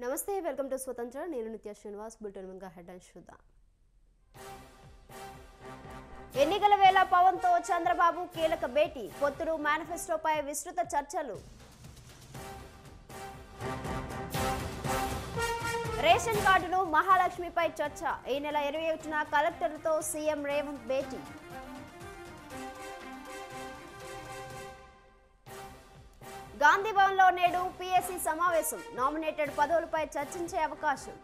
నమస్తే welcome to స్వతంత్ర నేను నిత్య శ్రీనివాస్ బులెటిన్ ముందుగా హెడ్లైన్స్ చూద్దాం. ఎన్నికల వేళ పవన్ తో చంద్రబాబు కీలక భేటీ, పొత్తులు మేనిఫెస్టోపై విస్తృత చర్చలు. రేషన్ కార్డులు మహాలక్ష్మిపై చర్చ, ఈ నెల 21న కలెక్టర్లతో సీఎం రేవంత్ భేటీ. గాంధీ భవన్లో నేడు పీఎస్సీ సమావేశం, నామినేటెడ్ పదవులపై చర్చించే అవకాశం.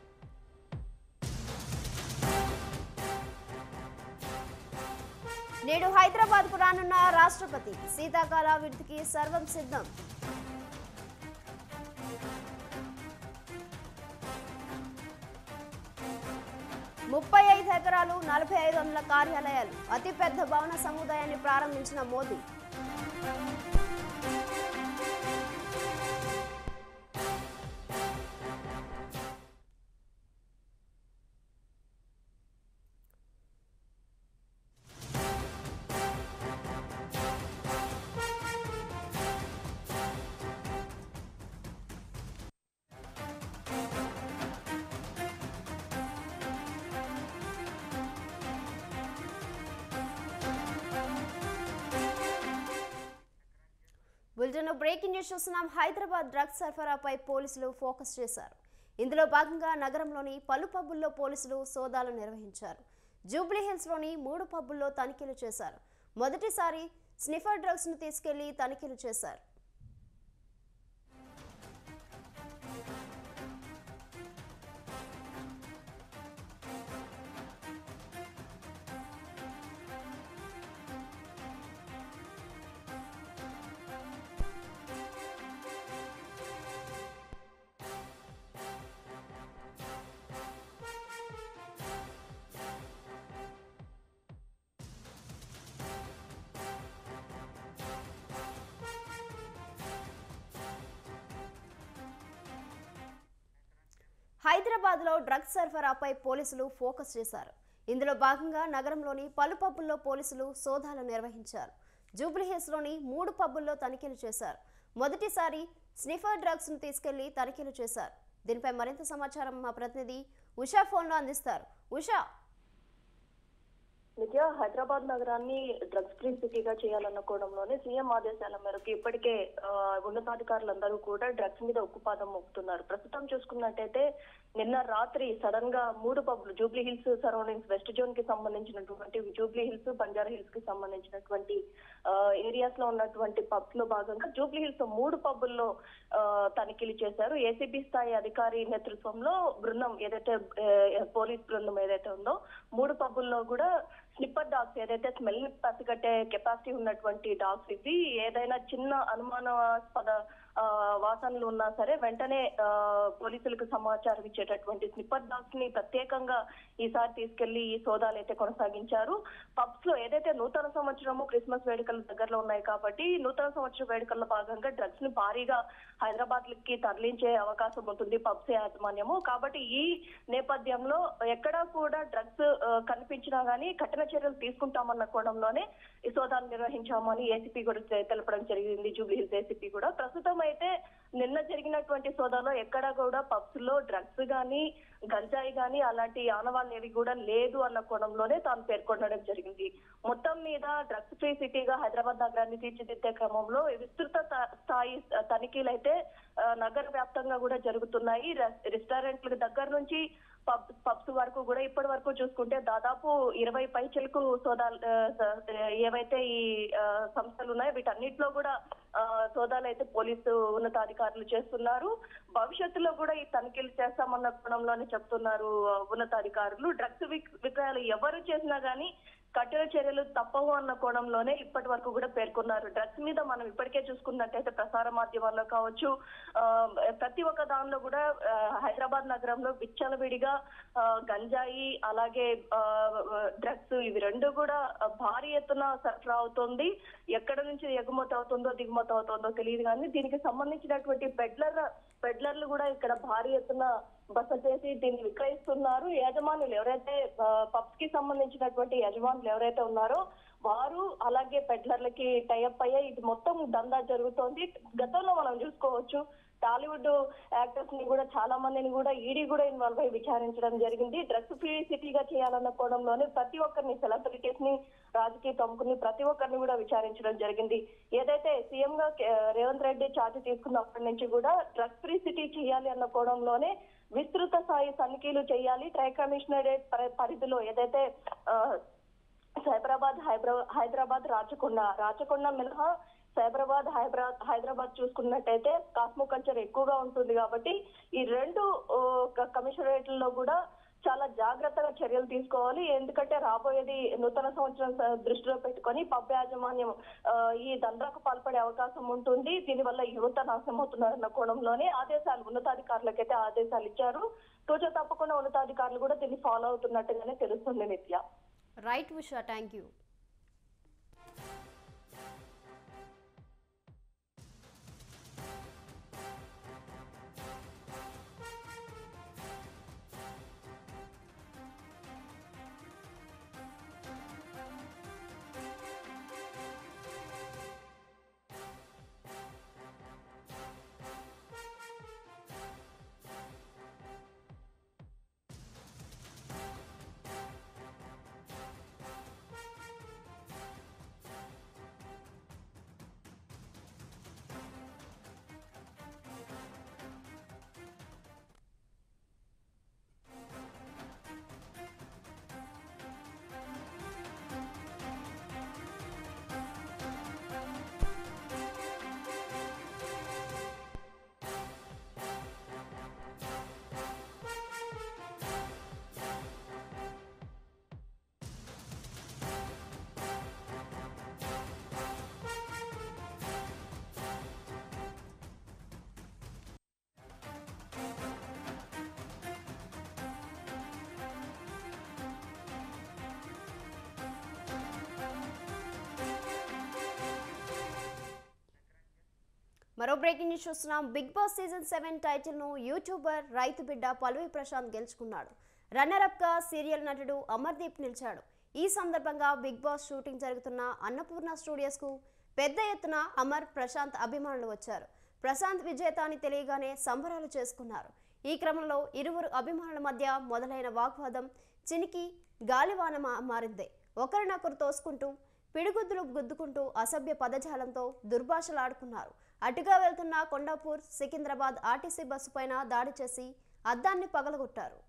నేడు హైదరాబాద్కు రానున్న రాష్ట్రపతి, శీతాకాల విడితికి సర్వం సిద్ధం. ముప్పై 35 ఎకరాలు 4500 కార్యాలయాలు, అతిపెద్ద భవన సముదాయాన్ని ప్రారంభించిన మోదీ. బులెటిన్ బ్రేకింగ్ న్యూస్ చూస్తున్నాం. హైదరాబాద్ డ్రగ్స్ సరఫరాపై పోలీసులు ఫోకస్ చేశారు. ఇందులో భాగంగా నగరంలోని పలు పబ్బుల్లో పోలీసులు సోదాలు నిర్వహించారు. జూబ్లీ హిల్స్ లోని 3 పబ్బుల్లో తనిఖీలు చేశారు. మొదటిసారి స్నిఫర్ డ్రగ్స్ ను తీసుకెళ్లి తనిఖీలు చేశారు. హైదరాబాద్లో డ్రగ్స్ సరఫరాపై పోలీసులు ఫోకస్ చేశారు. ఇందులో భాగంగా నగరంలోని పలు పబ్బుల్లో పోలీసులు సోదాలు నిర్వహించారు. జూబ్లీ హిల్స్ లోని 3 పబ్బుల్లో తనిఖీలు చేశారు. మొదటిసారి స్నిఫర్ డ్రగ్స్ ను తీసుకెళ్లి తనిఖీలు చేశారు. దీనిపై మరింత సమాచారం మా ప్రతినిధి ఉషా ఫోన్లో అందిస్తారు. ఉషా, నిత్య హైదరాబాద్ నగరాన్ని డ్రగ్స్ ఫ్రీ సిటీగా చేయాలనుకోవడంలోనే సీఎం ఆదేశాల మేరకు ఇప్పటికే ఉన్నతాధికారులందరూ కూడా డ్రగ్స్ మీద ఉక్కుపాదం మోపుతున్నారు. ప్రస్తుతం చూసుకున్నట్టయితే నిన్న రాత్రి సడన్ గా 3 పబ్లు, Jubilee Hills surroundings west zone కి సంబంధించినటువంటి జూబ్లీ హిల్స్, బంజారా హిల్స్ కి సంబంధించినటువంటి ఏరియాస్ లో ఉన్నటువంటి పబ్స్ లో భాగంగా జూబ్లీ హిల్స్ 3 పబ్బుల్లో తనిఖీలు చేశారు. ఏసీబీ స్థాయి అధికారి నేతృత్వంలో బృందం ఏదైతే పోలీస్ బృందం ఏదైతే ఉందో 3 పబ్బుల్లో కూడా స్నిప్పర్ డాగ్స్, ఏదైతే స్మెల్ పసిగట్టే కెపాసిటీ ఉన్నటువంటి డాగ్స్ ఇవి, ఏదైనా చిన్న అనుమానాస్పద వాసనలు ఉన్నా సరే వెంటనే పోలీసులకు సమాచారం ఇచ్చేటటువంటి స్నిప్పర్ డాగ్స్ ని ప్రత్యేకంగా ఈసారి తీసుకెళ్లి ఈ సోదాలు అయితే కొనసాగించారు. పబ్స్ లో ఏదైతే నూతన సంవత్సరము, క్రిస్మస్ వేడుకలు దగ్గరలో ఉన్నాయి కాబట్టి నూతన సంవత్సర వేడుకల్లో భాగంగా డ్రగ్స్ ని భారీగా హైదరాబాద్ కి తరలించే అవకాశం ఉంటుంది పబ్స్ యాజమాన్యము. కాబట్టి ఈ నేపథ్యంలో ఎక్కడా కూడా డ్రగ్స్ కనిపించినా గానీ కఠిన చర్యలు తీసుకుంటామన్న కోణంలోనే ఈ సోదాలు నిర్వహించామని ఏసీపీ కూడా తెలపడం జరిగింది. జూబ్లీ హిల్స్ ఏసీపీ కూడా ప్రస్తుతం అయితే నిన్న జరిగినటువంటి సోదాలో ఎక్కడా కూడా పబ్స్ లో డ్రగ్స్ గానీ, గంజాయి గానీ అలాంటి ఆనవాళ్ళు ఏవి కూడా లేదు అన్న కోణంలోనే తాను పేర్కొనడం జరిగింది. మొత్తం మీద డ్రగ్స్ ఫ్రీ సిటీగా హైదరాబాద్ నగరాన్ని తీర్చిదిద్దే క్రమంలో విస్తృత స్థాయి తనిఖీలు అయితే నగర వ్యాప్తంగా కూడా జరుగుతున్నాయి. రెస్టారెంట్ల దగ్గర నుంచి పబ్స్ వరకు కూడా ఇప్పటి వరకు చూసుకుంటే దాదాపు 20 పైచిలకు సోదాలు ఏవైతే ఈ సంస్థలు ఉన్నాయో వీటన్నిటిలో కూడా సోదాలు అయితే పోలీసు ఉన్నతాధికారులు చేస్తున్నారు. భవిష్యత్తులో కూడా ఈ తనిఖీలు చేస్తామన్న కోణంలోనే చెప్తున్నారు ఉన్నతాధికారులు. డ్రగ్స్ విక్రయాలు ఎవరు చేసినా గానీ కఠిన చర్యలు తప్పవు అన్న కోణంలోనే ఇప్పటి వరకు కూడా పేర్కొన్నారు. డ్రగ్స్ మీద మనం ఇప్పటికే చూసుకున్నట్టయితే ప్రసార మాధ్యమాల్లో కావచ్చు, ప్రతి ఒక్క దానిలో కూడా హైదరాబాద్ నగరంలో విచ్చలవిడిగా గంజాయి అలాగే డ్రగ్స్ ఇవి రెండు కూడా భారీ ఎత్తున సరఫరా అవుతుంది. ఎక్కడ నుంచి ఎగుమతి అవుతుందో దిగుమతి అవుతుందో తెలియదు కానీ దీనికి సంబంధించినటువంటి పెడ్లర్లు కూడా ఇక్కడ భారీ ఎత్తున బస చేసి దీన్ని విక్రయిస్తున్నారు. యజమానులు ఎవరైతే పబ్స్ కి సంబంధించినటువంటి యజమానులు ఎవరైతే ఉన్నారో వారు అలాగే పెడ్లర్లకి టైఅప్ అయ్యే ఇది మొత్తం దందా జరుగుతోంది. గతంలో మనం చూసుకోవచ్చు టాలీవుడ్ యాక్టర్స్ ని కూడా చాలా మందిని కూడా ఈడీ కూడా ఇన్వాల్వ్ అయి విచారించడం జరిగింది. డ్రగ్స్ ఫ్రీ సిటీగా చేయాలన్న కోణంలోనే ప్రతి ఒక్కరిని, సెలబ్రిటీస్ ని, రాజకీయ ప్రముఖుల్ని, ప్రతి ఒక్కరిని కూడా విచారించడం జరిగింది. ఏదైతే సీఎం గా రేవంత్ రెడ్డి ఛార్జ్ తీసుకున్నప్పటి నుంచి కూడా డ్రగ్స్ ఫ్రీ సిటీ చేయాలి అన్న కోణంలోనే విస్తృత స్థాయి తనిఖీలు చేయాలి. ట్రై కమిషనరేట్ పరిధిలో ఏదైతే సైబరాబాద్, హైదరాబాద్, రాచకొండ మినహా సైబరాబాద్, హైదరాబాద్ చూసుకున్నట్టయితే కాస్మో కల్చర్ ఎక్కువగా ఉంటుంది కాబట్టి ఈ రెండు కమిషనరేట్లలో కూడా చాలా జాగ్రత్తగా చర్యలు తీసుకోవాలి. ఎందుకంటే రాబోయేది నూతన సంవత్సరం దృష్టిలో పెట్టుకొని పబ్ యాజమాన్యం ఈ దందాకు పాల్పడే అవకాశం ఉంటుంది. దీనివల్ల యువత నాశనం అవుతున్నారన్న కోణంలోనే ఉన్నతాధికారులకైతే ఆదేశాలు ఇచ్చారు. తూచ తప్పకుండా ఉన్నతాధికారులు కూడా దీన్ని ఫాలో అవుతున్నట్టుగానే తెలుస్తుంది. నిత్య. Right Usha, thank you. మరో బ్రేకింగ్ న్యూస్ చూస్తున్నాం. బిగ్ బాస్ సీజన్ 7 టైటిల్ ను యూట్యూబర్ రైతు బిడ్డ పల్వి ప్రశాంత్ గెలుచుకున్నాడు. రన్నర్ అప్ గా సీరియల్ నటుడు అమర్దీప్ నిలిచాడు. ఈ సందర్భంగా బిగ్ బాస్ షూటింగ్ జరుగుతున్న అన్నపూర్ణ స్టూడియోస్ కు పెద్ద ఎత్తున అమర్, ప్రశాంత్ అభిమానులు వచ్చారు. ప్రశాంత్ విజేత అని తెలియగానే సంబరాలు చేసుకున్నారు. ఈ క్రమంలో ఇరువురు అభిమానుల మధ్య మొదలైన వాగ్వాదం చినికి గాలివాన మారింది. ఒకరినొకరు తోసుకుంటూ, పిడిగుద్దులు గుద్దుకుంటూ అసభ్య పదజాలంతో దుర్భాషలాడుకున్నారు. అటుగా వెళ్తున్న కొండాపూర్ సికింద్రాబాద్ ఆర్టీసీ బస్సు పైన దాడి చేసి అద్దాన్ని పగలగొట్టారు.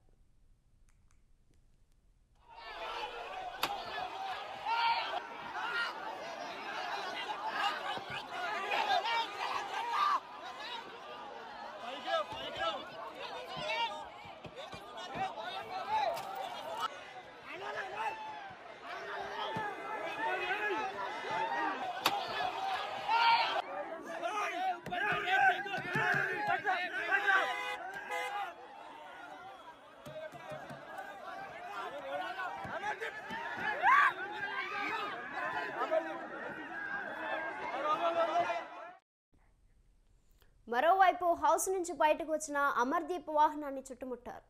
మరోవైపు హౌస్ నుంచి బయటకు వచ్చిన అమర్దీప్ వాహనాన్ని చుట్టుముట్టారు.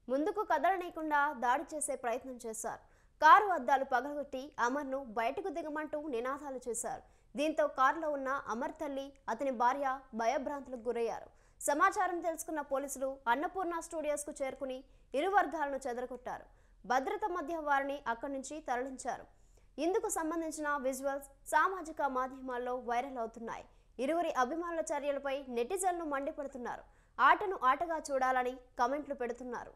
ముందుకు కదలనీయకుండా దాడి చేసే ప్రయత్నం చేశారు. కారు అద్దాలు పగలగొట్టి అమర్ను బయటకు దిగమంటూ నినాదాలు చేశారు. దీంతో కారులో ఉన్న అమర్ తల్లి, అతని భార్య భయభ్రాంతులకు గురయ్యారు. సమాచారం తెలుసుకున్న పోలీసులు అన్నపూర్ణ స్టూడియోస్ కు చేరుకుని ఇరు వర్గాలను చెదరగొట్టారు. భద్రత మధ్య వారిని అక్కడి నుంచి తరలించారు. ఇందుకు సంబంధించిన విజువల్స్ సామాజిక మాధ్యమాల్లో వైరల్ అవుతున్నాయి. ఇరువురి అభిమానుల చర్యలపై నెటిజన్లు మండిపడుతున్నారు. ఆటను ఆటగా చూడాలని కమెంట్లు పెడుతున్నారు.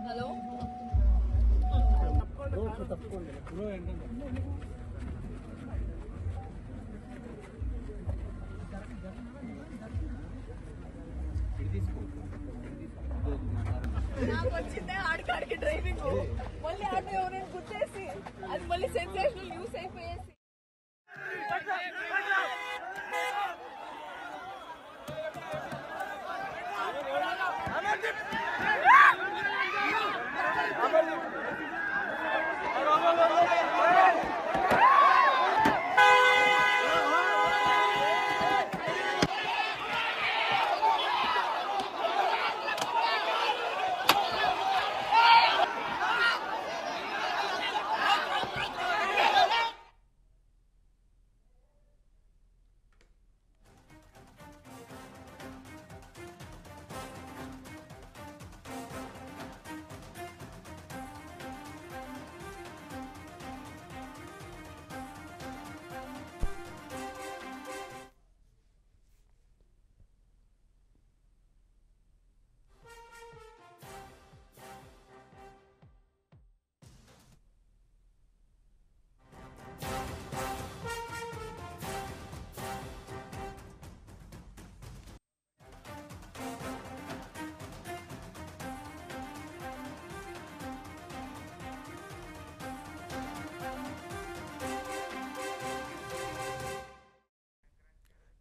హలో నాకు వచ్చిందే ఆడికాడికి డ్రైవింగ్, మళ్ళీ ఆటో ఎవరైనా గుర్తేసి అది మళ్ళీ సెన్సేషనల్ న్యూస్ అయిపోయేసి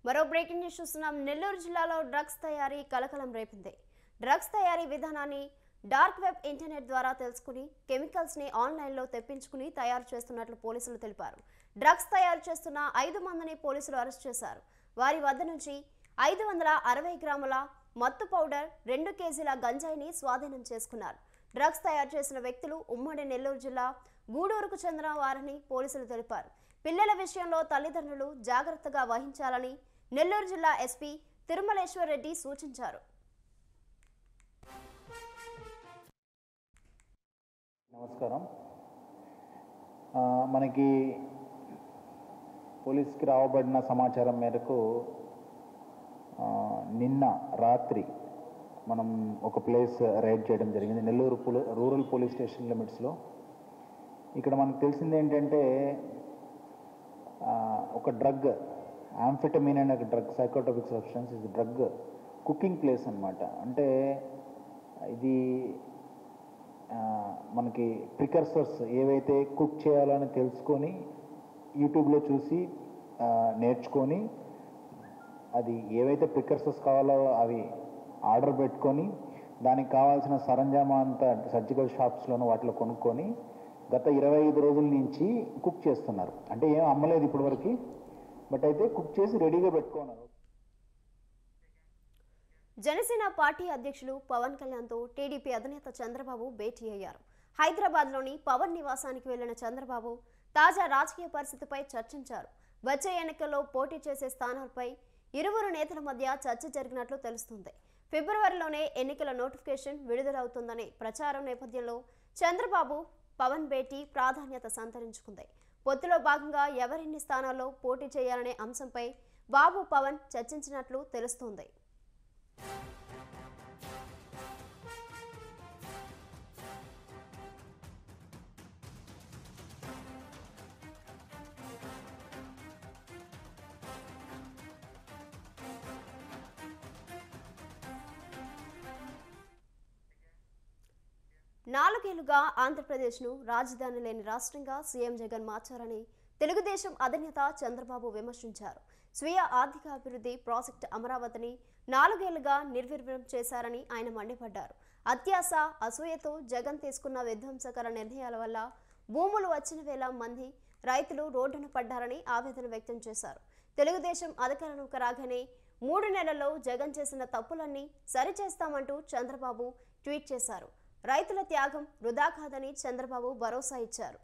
మరో బ్రేకింగ్ న్యూస్ చూస్తున్నాం. నెల్లూరు జిల్లాలో డ్రగ్స్ తయారీ కలకలం రేపింది. డ్రగ్స్ తయారీ విధానాన్ని డార్క్ వెబ్ ఇంటర్నెట్ ద్వారా తెలుసుకుని కెమికల్స్ ని ఆన్లైన్లో తెప్పించుకుని తయారు చేస్తున్నట్లు పోలీసులు తెలిపారు. డ్రగ్స్ తయారు చేస్తున్న 5 మందిని పోలీసులు అరెస్ట్ చేశారు. వారి వద్ద నుంచి 560 గ్రాముల మత్తు పౌడర్, 2 కేజీల గంజాయిని స్వాధీనం చేసుకున్నారు. డ్రగ్స్ తయారు చేసిన వ్యక్తులు ఉమ్మడి నెల్లూరు జిల్లా గూడూరుకు చెందిన వారని పోలీసులు తెలిపారు. పిల్లల విషయంలో తల్లిదండ్రులు జాగ్రత్తగా వహించాలని నెల్లూరు జిల్లా ఎస్పీ తిరుమలేశ్వర్ రెడ్డి సూచించారు. నమస్కారం. మనకి పోలీస్కి రావబడిన సమాచారం మేరకు నిన్న రాత్రి మనం ఒక ప్లేస్ రైడ్ చేయడం జరిగింది, నెల్లూరు రూరల్ పోలీస్ స్టేషన్ లిమిట్స్లో. ఇక్కడ మనకు తెలిసింది ఏంటంటే ఒక డ్రగ్, యాంఫెటమిన్ అనే డ్రగ్, సైకోట్రోపిక్ సబ్స్టెన్స్, ఇది డ్రగ్ కుకింగ్ ప్లేస్ అన్నమాట. అంటే ఇది మనకి ప్రికర్సర్స్ ఏవైతే కుక్ చేయాలని తెలుసుకొని యూట్యూబ్లో చూసి నేర్చుకొని అది ఏవైతే ప్రికర్సర్స్ కావాలో అవి ఆర్డర్ పెట్టుకొని దానికి కావాల్సిన సరంజామా అంతా సర్జికల్ షాప్స్లోనూ వాటిలో కొనుక్కొని గత 25 రోజుల నుంచి కుక్ చేస్తున్నారు. అంటే ఏం అమ్మలేదు ఇప్పటి వరకు, బట్ అయితే కుక్ చేసి రెడీగా పెట్టుకున్నారు. జనసేన పార్టీ అధ్యక్షులు పవన్ కళ్యాణ్తో టీడీపీ అధినేత చంద్రబాబు భేటీ అయ్యారు. హైదరాబాద్లోని పవన్ నివాసానికి వెళ్లిన చంద్రబాబు తాజా రాజకీయ పరిస్థితిపై చర్చించారు. వచ్చే ఎన్నికల్లో పోటీ చేసే స్థానాలపై ఇరువురు నేతల మధ్య చర్చ జరిగినట్లు తెలుస్తుంది. ఫిబ్రవరిలోనే ఎన్నికల నోటిఫికేషన్ విడుదలవుతుందనే ప్రచారం నేపథ్యంలో చంద్రబాబు పవన్ భేటీ ప్రాధాన్యత సంతరించుకుంది. పొత్తులో భాగంగా ఎవరెన్ని స్థానాల్లో పోటీ చేయాలనే అంశంపై బాబు పవన్ చర్చించినట్లు తెలుస్తోంది. నాలుగేళ్లుగా ఆంధ్రప్రదేశ్ను రాజధాని లేని రాష్ట్రంగా సీఎం జగన్ మార్చారని తెలుగుదేశం అధినేత చంద్రబాబు విమర్శించారు. స్వీయ ఆర్థికాభివృద్ధి ప్రాజెక్టు అమరావతిని 4 ఏళ్లుగా నిర్వీర్యం చేశారని ఆయన మండిపడ్డారు. అత్యాశ, అసూయతో జగన్ తీసుకున్న విధ్వంసకర నిర్ణయాల వల్ల భూములు వచ్చిన వేల మంది రైతులు రోడ్డున పడ్డారని ఆవేదన వ్యక్తం చేశారు. తెలుగుదేశం అధికారంలోకి రాగానే 3 నెలల్లో జగన్ చేసిన తప్పులన్నీ సరిచేస్తామంటూ చంద్రబాబు ట్వీట్ చేశారు. రైతుల త్యాగం వృధా కాదని చంద్రబాబు భరోసా ఇచ్చారు.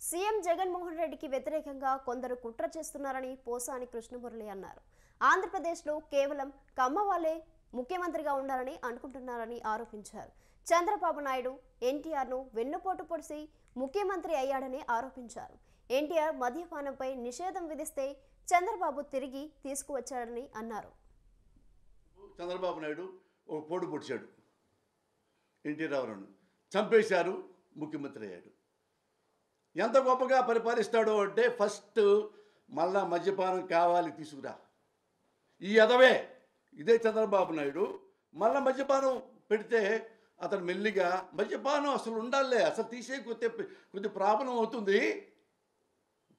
సీఎం జగన్మోహన్ రెడ్డికి వ్యతిరేకంగా కొందరు కుట్ర చేస్తున్నారని పోసాని కృష్ణమురళి అన్నారు. ఆంధ్రప్రదేశ్లో కేవలం కమ్మ వాళ్ళే ముఖ్యమంత్రిగా ఉండాలని అనుకుంటున్నారని ఆరోపించారు. చంద్రబాబు నాయుడు ఎన్టీఆర్ను వెన్నుపోటు పొడిచి ముఖ్యమంత్రి అయ్యాడని ఆరోపించారు. ఎన్టీఆర్ మద్యపానంపై నిషేధం విధిస్తే చంద్రబాబు తిరిగి తీసుకువచ్చాడని అన్నారు. చంద్రబాబు నాయుడు ఒక పోటు పొడిచాడు, ఎన్టీ రామారావును చంపేశారు, ముఖ్యమంత్రి అయ్యాడు. ఎంత గొప్పగా పరిపాలిస్తాడో అంటే ఫస్ట్ మళ్ళా మద్యపానం కావాలి తీసుకురా, ఈ ఎదవే ఇదే చంద్రబాబు నాయుడు మళ్ళీ మద్యపానం పెడితే అతను మెల్లిగా మద్యపానం అసలు ఉండాలే, అసలు తీసే కొద్ది ప్రాబ్లం అవుతుంది.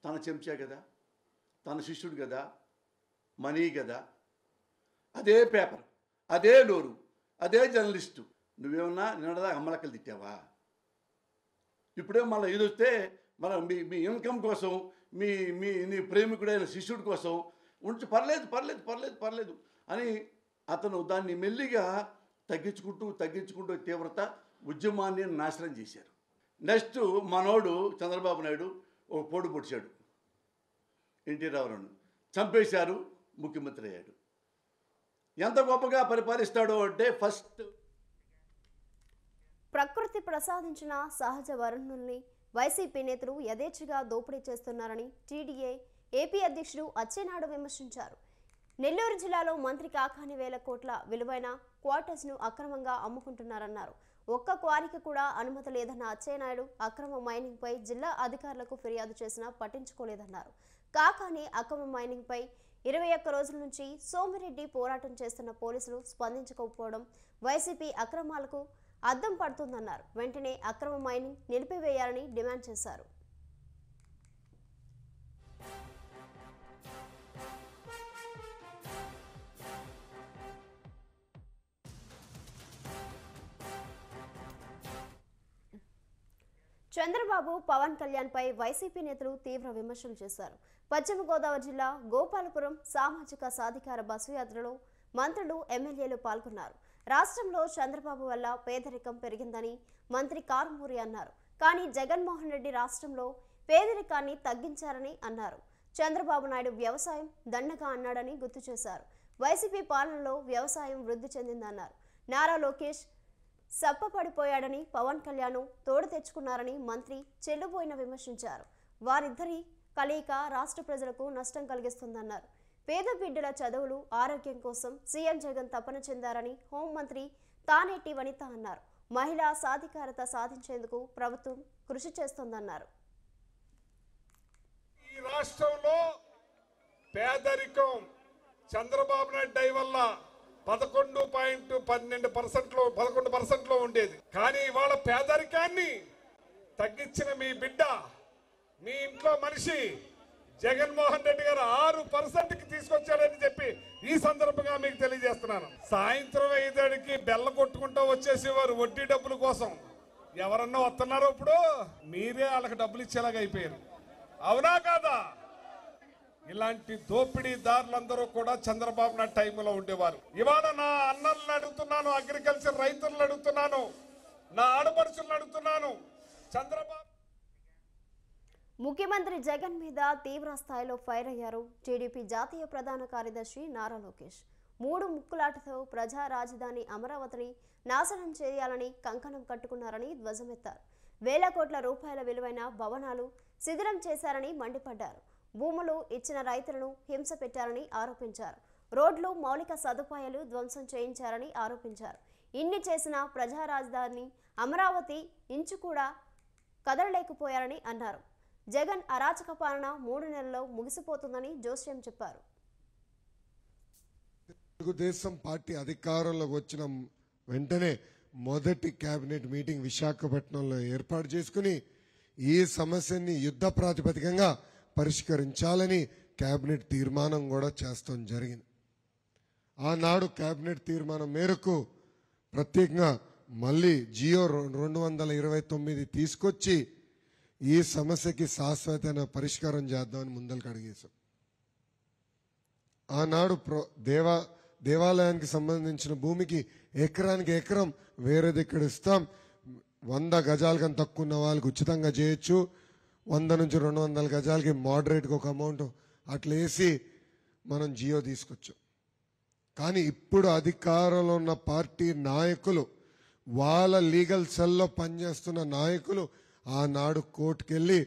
తన చెంచా కదా, తన శిష్యుడు కదా, మనీ కదా, అదే పేపర్, అదే నోరు, అదే జర్నలిస్టు. నువ్వేమన్నా నిన్నదా అమ్మలక్కలు తిట్టావా? ఇప్పుడే మళ్ళీ ఇది వస్తే మన మీ ఇన్కమ్ కోసం, నీ ప్రేమికుడైన శిష్యుడి కోసం ఉంచి పర్లేదు అని అతను దాన్ని మెల్లిగా తగ్గించుకుంటూ తీవ్రత ఉద్యమాన్ని నాశనం చేశారు. నెక్స్ట్ మనోడు చంద్రబాబు నాయుడు ఒక పోటు పొడిచాడు, ఎన్టీ రామారావును చంపేశారు, ముఖ్యమంత్రి అయ్యాడు. ఎంత గొప్పగా పరిపాలిస్తాడో అంటే ఫస్ట్ ప్రకృతి ప్రసాదించిన సహజ వనరుల్ని వైసీపీ నేతలు యథేచ్ఛగా దోపిడీ చేస్తున్నారని టీడీఏ ఏపీ అధ్యక్షుడు అచ్చెన్నాయుడు విమర్శించారు. నెల్లూరు జిల్లాలో మంత్రి కాకాని వేల కోట్ల విలువైన క్వార్టర్స్ను అక్రమంగా అమ్ముకుంటున్నారన్నారు. ఒక్క క్వారీకి కూడా అనుమతి లేదన్న అచ్చెన్నాయుడు అక్రమ మైనింగ్పై జిల్లా అధికారులకు ఫిర్యాదు చేసినా పట్టించుకోలేదన్నారు. కాకాని అక్రమ మైనింగ్పై 21 రోజుల నుంచి సోమిరెడ్డి పోరాటం చేస్తున్న పోలీసులు స్పందించకపోవడం వైసీపీ అక్రమాలకు అద్దం పడుతుందన్నారు. వెంటనే అక్రమ మైనింగ్ నిలిపివేయాలని డిమాండ్ చేశారు. చంద్రబాబు పవన్ కళ్యాణ్ పై వైసీపీ నేతలు తీవ్ర విమర్శలు చేశారు. పశ్చిమ గోదావరి జిల్లా గోపాలపురం సామాజిక సాధికార బస్సు యాత్రలో మంత్రులు, ఎమ్మెల్యేలు పాల్గొన్నారు. రాష్ట్రంలో చంద్రబాబు వల్ల పేదరికం పెరిగిందని మంత్రి కారుమూరి అన్నారు. కానీ జగన్మోహన్ రెడ్డి రాష్ట్రంలో పేదరికాన్ని తగ్గించారని అన్నారు. చంద్రబాబు నాయుడు వ్యవసాయం దండగా అన్నాడని గుర్తు చేశారు. వైసీపీ పాలనలో వ్యవసాయం వృద్ధి చెందిందన్నారు. నారా లోకేష్ సప్పపడిపోయాడని, పవన్ కళ్యాణ్ తోడు తెచ్చుకున్నారని మంత్రి చెల్లుబోయిన విమర్శించారు. వారిద్దరి కలయిక రాష్ట్ర ప్రజలకు నష్టం కలిగిస్తుందన్నారు. పేద బిడ్డల చదువులు, ఆరోగ్యం కోసం సీఎం జగన్ తపన చెందారని హోంమంత్రి తానేటి వనిత అన్నారు. మహిళా సాధికారత సాధించేందుకు ప్రభుత్వం కృషి చేస్తోందన్నారు. ఈ రాష్ట్రంలో పేదరికం చంద్రబాబు నాయుడు దయ వల్ల 11% ఉండేది. కానీ ఇవాళ పేదరికాన్ని తగ్గించిన మీ బిడ్డ, మీ ఇంట్లో మనిషి జగన్మోహన్ రెడ్డి గారు 6%కి తీసుకొచ్చాడని చెప్పి ఈ సందర్భంగా మీకు తెలియజేస్తున్నాను. సాయంత్రం 5కి బెల్ల కొట్టుకుంటూ వచ్చేసేవారు వడ్డీ డబ్బుల కోసం. ఎవరన్నా వస్తున్నారో ఇప్పుడు మీరే వాళ్ళకి డబ్బులు ఇచ్చేలాగా అయిపోయారు. అవునా కాదా? ఇలాంటి దోపిడీదారులందరూ కూడా చంద్రబాబు నాయుడు టైంలో ఉండేవారు. ఇవాళ నా అన్నలను అడుగుతున్నాను, అగ్రికల్చర్ రైతులను అడుగుతున్నాను, నా ఆడపడుచులను అడుగుతున్నాను. చంద్రబాబు ముఖ్యమంత్రి జగన్ మీద తీవ్ర స్థాయిలో ఫైర్ అయ్యారు టీడీపీ జాతీయ ప్రధాన కార్యదర్శి నారా లోకేష్. 3 ముక్కులాటతో ప్రజా రాజధాని అమరావతిని నాశనం చేయాలని కంకణం కట్టుకున్నారని ధ్వజమెత్తారు. వేల కోట్ల రూపాయల విలువైన భవనాలు శిథిలం చేశారని మండిపడ్డారు. భూములు ఇచ్చిన రైతులను హింస పెట్టారని ఆరోపించారు. రోడ్లు, మౌలిక సదుపాయాలు ధ్వంసం చేయించారని ఆరోపించారు. ఇన్ని చేసిన ప్రజా రాజధాని అమరావతి ఇంచు కూడా కదలలేకపోయారని అన్నారు. జగన్ అరాచక పాలన 3 నెలల్లో ముగిసిపోతుందని జోస్యం చెప్పారు. తెలుగుదేశం పార్టీ అధికారంలోకి వచ్చిన వెంటనే మొదటి కేబినెట్ మీటింగ్ విశాఖపట్నంలో ఏర్పాటు చేసుకుని ఈ సమస్యని యుద్ధ ప్రాతిపదికంగా పరిష్కరించాలని కేబినెట్ తీర్మానం కూడా చేస్తాం జరిగింది. ఆనాడు కేబినెట్ తీర్మానం మేరకు ప్రత్యేకంగా మళ్ళీ జియో 229 తీసుకొచ్చి ఈ సమస్యకి శాశ్వతమైన పరిష్కారం చేద్దామని ముందరికి అడిగేశాం. ఆనాడు దేవాలయానికి సంబంధించిన భూమికి ఎకరానికి ఎకరం వేరే దగ్గర ఇస్తాం, 100 గజాల కన్నా తక్కువ ఉన్న వాళ్ళకి ఉచితంగా చేయొచ్చు, 100 నుంచి 200 గజాలకి మోడరేట్గా ఒక అమౌంట్ అట్లా వేసి మనం జియో తీసుకొచ్చాం. కానీ ఇప్పుడు అధికారంలో ఉన్న పార్టీ నాయకులు, వాళ్ళ లీగల్ సెల్లో పనిచేస్తున్న నాయకులు ఆనాడు కోర్టుకెళ్ళి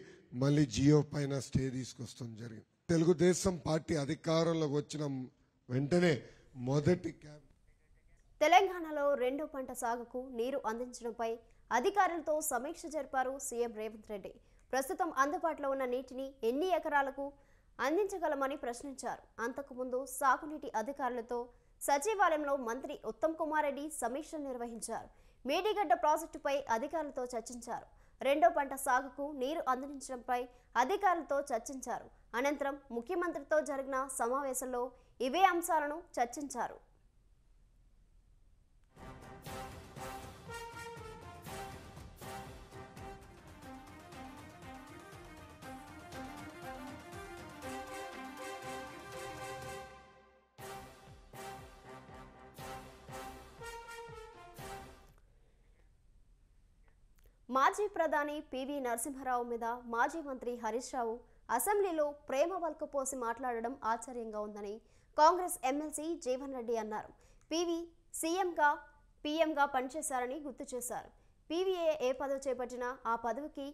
మళ్ళీ జియో పైన స్టే తీసుకొస్తాం జరిగింది. తెలుగుదేశం పార్టీ అధికారంలోకి వచ్చిన వెంటనే మొదటి తెలంగాణలో 2వ పంట సాగుకు నీరు అందించడంపై అధికారులతో సమీక్ష జరిపారు సీఎం రేవంత్ రెడ్డి. ప్రస్తుతం అందుబాటులో ఉన్న నీటిని ఎన్ని ఎకరాలకు అందించగలమని ప్రశ్నించారు. అంతకుముందు సాగునీటి అధికారులతో సచివాలయంలో మంత్రి ఉత్తమ్ కుమార్ రెడ్డి సమీక్షలు నిర్వహించారు. మేడిగడ్డ ప్రాజెక్టుపై అధికారులతో చర్చించారు. 2వ పంట సాగుకు నీరు అందించడంపై అధికారులతో చర్చించారు. అనంతరం ముఖ్యమంత్రితో జరిగిన సమావేశంలో ఇవే అంశాలను చర్చించారు. మాజీ ప్రధాని పివి నరసింహారావు మీద మాజీ మంత్రి హరీష్ రావు అసెంబ్లీలో ప్రేమ వల్కపోసి మాట్లాడడం ఆశ్చర్యంగా ఉందని కాంగ్రెస్ ఎమ్మెల్సీ జీవన్ రెడ్డి అన్నారు. పివి సీఎంగా పీఎంగా పనిచేశారని గుర్తు చేశారు. పీవీఏ ఏ పదవి చేపట్టినా ఆ పదవికి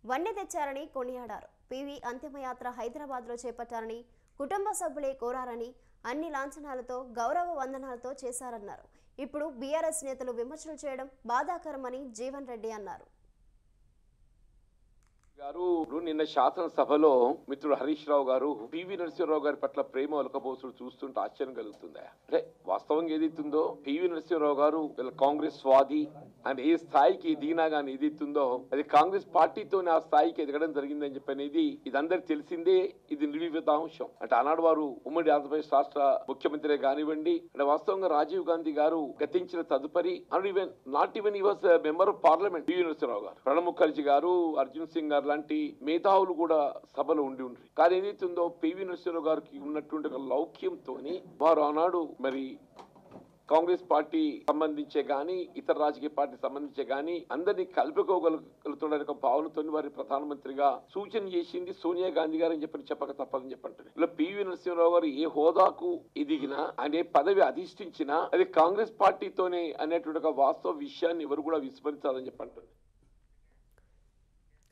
వన్నె తెచ్చారని కొనియాడారు. పివి అంతిమయాత్ర హైదరాబాద్లో చేపట్టారని, కుటుంబ సభ్యులే కోరారని, అన్ని లాంఛనాలతో గౌరవ వందనాలతో చేశారన్నారు. ఇప్పుడు బీఆర్ఎస్ నేతలు విమర్శలు చేయడం బాధాకరమని జీవన్ రెడ్డి అన్నారు. గారు నిన్న శాసనసభలో మిత్రుడు హరీష్ రావు గారు పివి నరసింహరావు గారి పట్ల ప్రేమ ఒలకపోసులు చూస్తుంటే ఆశ్చర్యం కలుగుతుందా? అంటే వాస్తవంగా ఏదైతుందో పివి నరసింహరావు గారు కాంగ్రెస్ స్వాది అని ఏ స్థాయికి దిగినా గానీ ఏదైతుందో అది కాంగ్రెస్ పార్టీతోనే ఆ స్థాయికి ఎదగడం జరిగిందని చెప్పనేది ఇది అందరికి తెలిసిందే. ఇది నిర్వివాదాంశం. అంటే ఆనాడు వారు ఉమ్మడి ఆంధ్రప్రదేశ్ రాష్ట్ర ముఖ్యమంత్రి కానివ్వండి, అంటే వాస్తవంగా రాజీవ్ గాంధీ గారు గతించిన తదుపరి not even he was member of parliament PV Narasimha Rao గారు, ప్రణబ్ ముఖర్జీ గారు, అర్జున్ సింగ్ గారు లాంటి మేధావులు కూడా సభలో ఉండి ఉంటారు. కానీ ఏదైతుందో పివి నరసింహరావు గారికి ఉన్నటువంటి ఒక లౌక్యంతో వారు ఆనాడు మరి కాంగ్రెస్ పార్టీ సంబంధించే గాని ఇతర రాజకీయ పార్టీ సంబంధించే గాని అందరినీ కలుపుకోగలుగుతున్న ఒక భావనతో వారి ప్రధానమంత్రిగా సూచన చేసింది సోనియా గాంధీ గారు అని చెప్పక తప్పదని చెప్పంటారు. ఇలా పివి నరసింహరావు గారు ఏ హోదాకు ఎదిగినా అనే పదవి అధిష్ఠించినా అది కాంగ్రెస్ పార్టీతోనే అనేటువంటి ఒక వాస్తవ విషయాన్ని ఎవరు కూడా విస్మరించాలని చెప్పంటారు.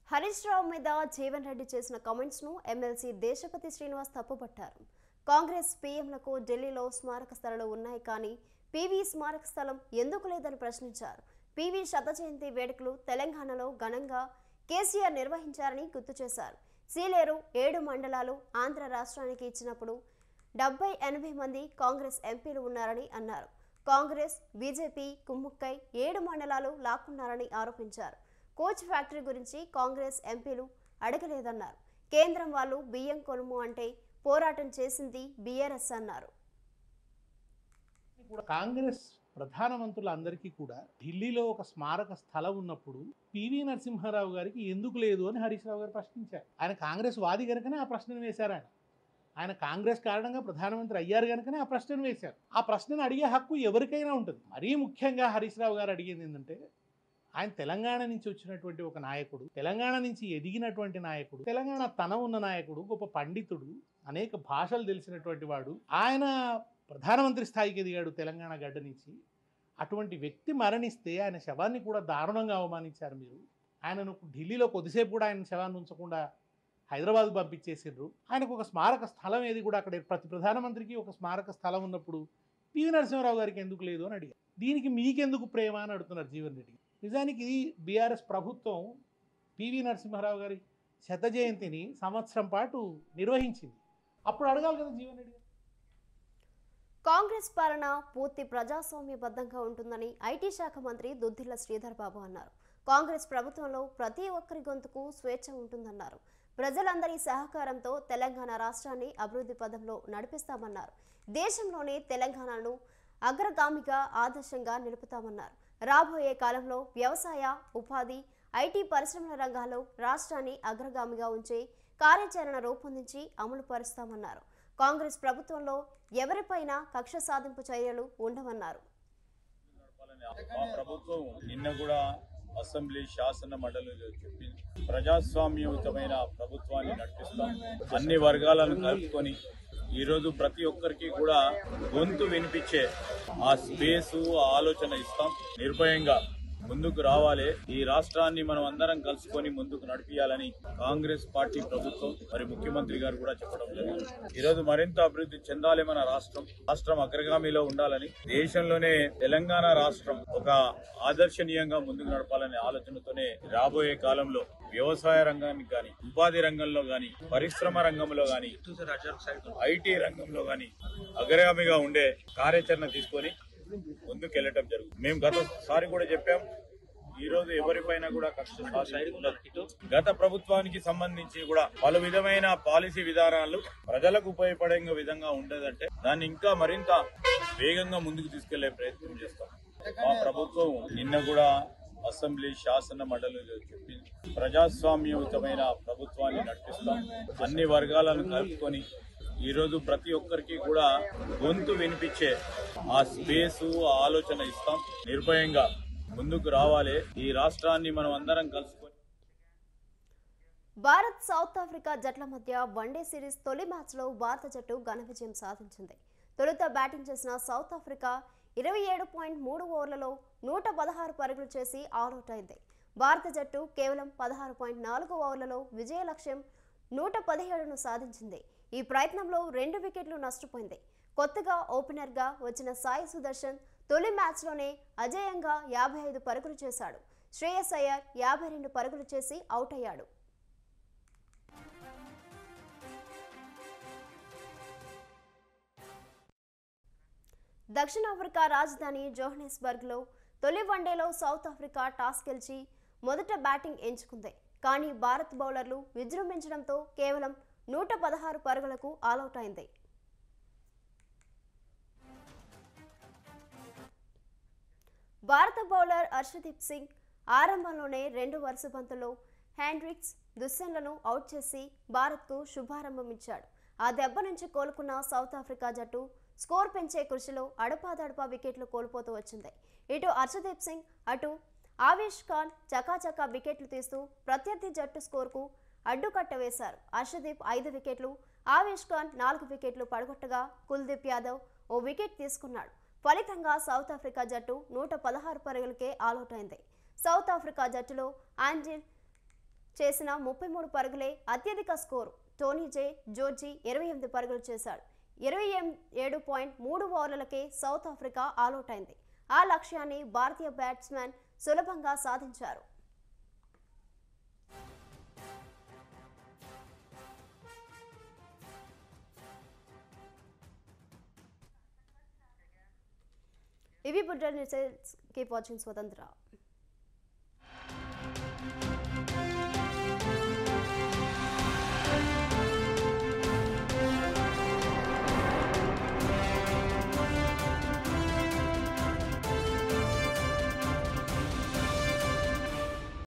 హరీష్ రావు మీద జీవన్ రెడ్డి చేసిన కామెంట్స్ ను ఎమ్మెల్సీ దేశపతి శ్రీనివాస్ తప్పుపట్టారు. కాంగ్రెస్ పీఎంలకు ఢిల్లీలో స్మారక స్థలాలు ఉన్నాయి కానీ పీవీ స్మారక స్థలం ఎందుకు లేదని ప్రశ్నించారు. పీవీ శత జయంతి వేడుకలు తెలంగాణలో ఘనంగా కేసీఆర్ నిర్వహించారని గుర్తు చేశారు. సీలేరు 7 మండలాలు ఆంధ్ర రాష్ట్రానికి ఇచ్చినప్పుడు 70-80 మంది కాంగ్రెస్ ఎంపీలు ఉన్నారని అన్నారు. కాంగ్రెస్ బీజేపీ కుమ్ముక్కై 7 మండలాలు లాక్కున్నారని ఆరోపించారు. కోచ్ ఫ్యాక్టరీ గురించి కాంగ్రెస్ ఎంపీలు అడగలేదన్నారు. కేంద్రం వాళ్ళు బియ్యం కొనుము అంటే పోరాటం చేసింది బీఆర్ఎస్ అన్నారు. కాంగ్రెస్ ప్రధానమంత్రులందరికీ కూడా ఢిల్లీలో ఒక స్మారక స్థలం ఉన్నప్పుడు పివి నరసింహారావు గారికి ఎందుకు లేదు అని హరీష్ రావు గారు ప్రశ్నించారు. ఆయన కాంగ్రెస్ వాది కనుకనే ఆ ప్రశ్నను వేశారు. ఆయన కాంగ్రెస్ కారణంగా ప్రధానమంత్రి అయ్యారు కనుకనే ఆ ప్రశ్నను వేశారు. ఆ ప్రశ్నను అడిగే హక్కు ఎవరికైనా ఉంటుంది. మరీ ముఖ్యంగా హరీష్ రావు గారు అడిగేది ఏంటంటే, ఆయన తెలంగాణ నుంచి వచ్చినటువంటి ఒక నాయకుడు, తెలంగాణ నుంచి ఎదిగినటువంటి నాయకుడు, తెలంగాణ తనం ఉన్న నాయకుడు, గొప్ప పండితుడు, అనేక భాషలు తెలిసినటువంటి వాడు. ఆయన ప్రధానమంత్రి స్థాయికి ఎదిగాడు తెలంగాణ గడ్డ నుంచి. అటువంటి వ్యక్తి మరణిస్తే ఆయన శవాన్ని కూడా దారుణంగా అవమానించారు మీరు. ఆయనను ఢిల్లీలో కొద్దిసేపు కూడా ఆయన శవాన్ని ఉంచకుండా హైదరాబాద్ పంపించేసిండ్రు. ఆయనకు ఒక స్మారక స్థలం ఏది కూడా అక్కడ ప్రతి ప్రధానమంత్రికి ఒక స్మారక స్థలం ఉన్నప్పుడు పివి నరసింహరావు గారికి ఎందుకు లేదు అని అడిగారు. దీనికి మీకెందుకు ప్రేమ అని అడుగుతున్నారు జీవన్ రెడ్డి. నిజానికి బీఆర్ఎస్ ప్రభుత్వం పివి నరసింహారావు గారి శత జయంతిని సంవత్సరం పాటు నిర్వహించింది. అప్పుడు అడగాలి కదా జీవన్ రెడ్డి. కాంగ్రెస్ పాలన పూర్తి ప్రజాస్వామ్యబద్ధంగా ఉంటుందని ఐటీ శాఖ మంత్రి దుద్దిళ్ల శ్రీధర్ బాబు అన్నారు. కాంగ్రెస్ ప్రభుత్వంలో ప్రతి ఒక్కరి గొంతుకు స్వేచ్ఛ ఉంటుందన్నారు. ప్రజలందరి సహకారంతో తెలంగాణ రాష్ట్రాన్ని అభివృద్ధి పదంలో నడిపిస్తామన్నారు. దేశంలోనే తెలంగాణను అగ్రగామిగా ఆదర్శంగా నిలుపుతామన్నారు. రాబోయే కాలంలో వ్యవసాయ, ఉపాధి, ఐటీ పరిశ్రమల రంగాల్లో రాష్ట్రాన్ని అగ్రగామిగా ఉంచే కార్యాచరణ రూపొందించి అమలు పరుస్తామన్నారు. కాంగ్రెస్ ప్రభుత్వంలో ఎవరిపైనా కక్ష సాధింపు చర్యలు ఉండవన్నారు. ప్రభుత్వం నిన్న కూడా అసెంబ్లీ శాసన మండలిలో చెప్పింది, ప్రజాస్వామ్యయుతమైన ప్రభుత్వాన్ని నడిపిస్తాం, అన్ని వర్గాలను కలుపుకొని ఈరోజు ప్రతి ఒక్కరికి కూడా గొంతు వినిపించే ఆ స్పేసు, ఆ ఆలోచన ఇస్తాం. నిర్భయంగా ముందుకు రావాలి. ఈ రాష్ట్రాన్ని మనం అందరం కలుసుకొని ముందుకు నడిపియాలని కాంగ్రెస్ పార్టీ ప్రభుత్వం మరి ముఖ్యమంత్రి గారు కూడా చెప్పడం జరిగింది. ఈరోజు మరింత అభివృద్ధి చెందాలి మన రాష్ట్రం అగ్రగామిలో ఉండాలని, దేశంలోనే తెలంగాణ రాష్ట్రం ఒక ఆదర్శనీయంగా ముందుకు నడపాలనే ఆలోచనతోనే రాబోయే కాలంలో వ్యవసాయ రంగానికి గాని, ఉపాధి రంగంలో గాని, పరిశ్రమ రంగంలో గాని, ఐటీ రంగంలో గాని అగ్రగామిగా ఉండే కార్యాచరణ తీసుకొని ముందుకు వెళ్ళటం జరుగుతుంది. మేము గతసారి కూడా చెప్పాం, ఈ రోజు ఎవరిపైన కూడా కక్ష ఉండదు. గత ప్రభుత్వానికి సంబంధించి కూడా పలు విధమైన పాలసీ విధానాలు ప్రజలకు ఉపయోగపడే విధంగా ఉండేదంటే దాన్ని ఇంకా మరింత వేగంగా ముందుకు తీసుకెళ్లే ప్రయత్నం చేస్తాం. మా ప్రభుత్వం నిన్న కూడా అసెంబ్లీ శాసన మండలిలో చెప్పింది, ప్రజాస్వామ్యయుతమైన ప్రభుత్వాన్ని నడిపిస్తాం, అన్ని వర్గాలను కలుపుకొని ఈరోజు ప్రతి ఒక్కరికి కూడా గొంతు వినిపించే ఆ స్పేసు, ఆ ఆలోచన ఇస్తాం. నిర్భయంగా ముందుకు రావాలి. ఈ రాష్ట్రాన్ని మనం అందరం కలుసుకొని. భారత్ సౌత్ ఆఫ్రికా జట్ల మధ్య వన్డే సిరీస్ తొలి మ్యాచ్లో భారత జట్టు ఘన విజయం సాధించింది. తొలుత బ్యాటింగ్ చేసిన సౌత్ ఆఫ్రికా 27.3 ఓవర్లలో 116 పరుగులు చేసి ఆల్అౌట్ అయింది. భారత జట్టు కేవలం 16.4 ఓవర్లలో విజయ లక్ష్యం 117ను సాధించింది. ఈ ప్రయత్నంలో 2 వికెట్లు నష్టపోయింది. కొత్తగా ఓపెనర్గా వచ్చిన సాయి సుదర్శన్ తొలి మ్యాచ్లోనే అజేయంగా 55 పరుగులు చేశాడు. శ్రేయస్ అయ్యర్ 52 పరుగులు చేసి అవుట్ అయ్యాడు. దక్షిణాఫ్రికా రాజధాని జోహన్నెస్బర్గ్లో తొలి వన్డేలో సౌత్ ఆఫ్రికా టాస్ గెలిచి మొదట బ్యాటింగ్ ఎంచుకుంది. కానీ భారత్ బౌలర్లు విజృంభించడంతో కేవలం 116 పరుగులకు ఆలౌట్ అయింది. భారత బౌలర్ హర్షదీప్ సింగ్ ఆరంభంలోనే 2 వరుస బంతుల్లో హ్యాండ్రిక్స్ దుస్సన్లను అవుట్ చేసి భారత్కు శుభారంభం ఇచ్చాడు. ఆ దెబ్బ నుంచి కోలుకున్న సౌత్ ఆఫ్రికా జట్టు స్కోర్ పెంచే కృషిలో అడపాదడపా వికెట్లు కోల్పోతూ వచ్చింది. ఇటు హర్షదీప్ సింగ్ అటు ఆవేష్ ఖాన్ చకాచకా వికెట్లు తీస్తూ ప్రత్యర్థి జట్టు స్కోర్కు అడ్డుకట్ట వేశారు. హర్షదీప్ 5 వికెట్లు, ఆవేష్ ఖాన్ 4 వికెట్లు పడగొట్టగా కుల్దీప్ యాదవ్ ఓ వికెట్ తీసుకున్నాడు. ఫలితంగా సౌత్ ఆఫ్రికా జట్టు 116 పరుగులకే ఆలౌట్ అయింది. సౌత్ ఆఫ్రికా జట్టులో ఆంజిల్ చేసిన 33 పరుగులే అత్యధిక స్కోరు. టోనీ జోర్జీ 28 పరుగులు చేశాడు. 27.3 ఓవర్లకే సౌత్ ఆఫ్రికా ఆలౌట్ అయింది. ఆ లక్ష్యాన్ని భారతీయ బ్యాట్స్మెన్ సులభంగా సాధించారు. ఇవి బుల్టన్ రిజల్ట్స్. కీప్ వాచింగ్ స్వతంత్ర.